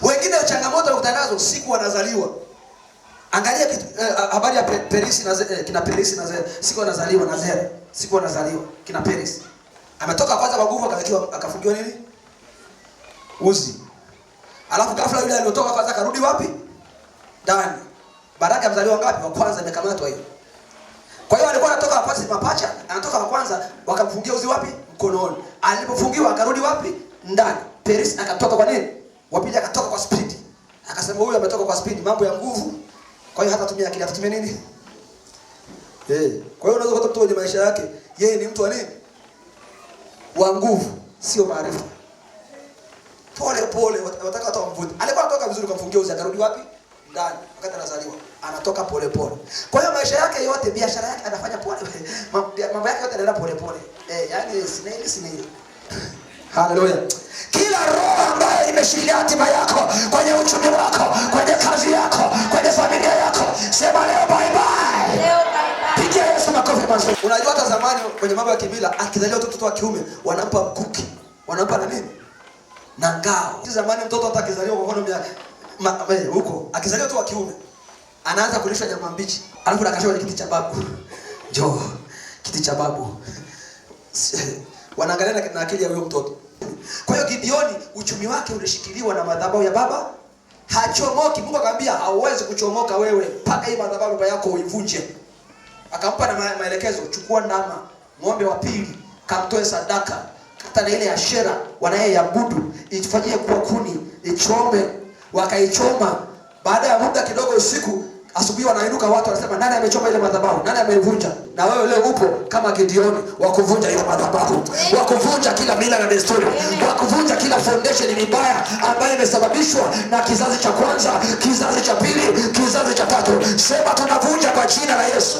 Wengine changamoto wanakutana nazo siku wanazaliwa. Angalia habari ya Perisi na kina Perisi na Zera. Siku wanazaliwa na Zera. Siku wanazaliwa kina Perisi. Ametoka kwanza kwa nguvu akafungiwa nini? Uzi. Alafu ghafla yule aliyotoka kwanza karudi wapi? Ndani. Baraka ya mzaliwa ngapi? Wa kwanza imekamatwa hiyo. Kwa hiyo alikuwa anatoka wa kwanza mapacha, anatoka wa kwanza wakamfungia uzi wapi? Mkononi. Alipofungiwa akarudi wapi? Ndani. Perisi akatoka kwa nini? Wa pili akatoka kwa speed. Akasema huyu ametoka kwa speed, mambo ya nguvu. Kwa hiyo hata tumia akili, atatumia nini? Kwa hiyo unaweza kukuta mtu kwenye maisha yake, yeye ni mtu wa nini? Wa nguvu, sio maarifa. Pole pole, wataka hata wamvute. Alikuwa anatoka vizuri kumfungia uzi, akarudi wapi? Ndani. Wakati anazaliwa, anatoka pole pole. Kwa hiyo maisha yake yote, biashara yake anafanya pole. Mambo yake yote yanaenda pole pole. Yaani sina hili. Haleluya. Kila roho ambayo imeshikilia hatima yako, kwenye uchumi wako, kwenye kazi yako, kwenye familia yako, sema leo bye bye. Leo bye bye. Pigia Yesu makofi mazuri. Unajua hata zamani kwenye mambo ya kimila, akizaliwa mtoto wa kiume, wanampa mkuki. Wanampa na nini? Na ngao. Zamani mtoto hata akizaliwa kwa mfano huko, akizaliwa tu wa kiume, anaanza kulishwa nyama mbichi. Alafu akashwa kiti cha babu. Njoo, kiti cha babu. Wanaangalia na akili ya huyo mtoto. Kwa hiyo Gideoni uchumi wake ulishikiliwa na madhabahu ya baba. Hachomoki. Mungu akamwambia hauwezi kuchomoka wewe mpaka hii madhabahu baba yako uivunje. Akampa na maelekezo, chukua ndama, ng'ombe wa pili, kamtoe sadaka. Hata na ile ashera wanayeabudu ifanyie kuwa kuni, ichome. Wakaichoma. Baada ya muda kidogo usiku, asubuhi wanainuka watu wanasema nani amechoma ile madhabahu? Nani ameivunja? Na wewe leo upo kama Gideoni wa kuvunja ile madhabahu, wa kuvunja kila mila na desturi, wa kuvunja kila foundation mibaya ambayo imesababishwa na kizazi cha kwanza, kizazi cha pili, kizazi cha tatu. Sema tunavunja kwa jina la Yesu.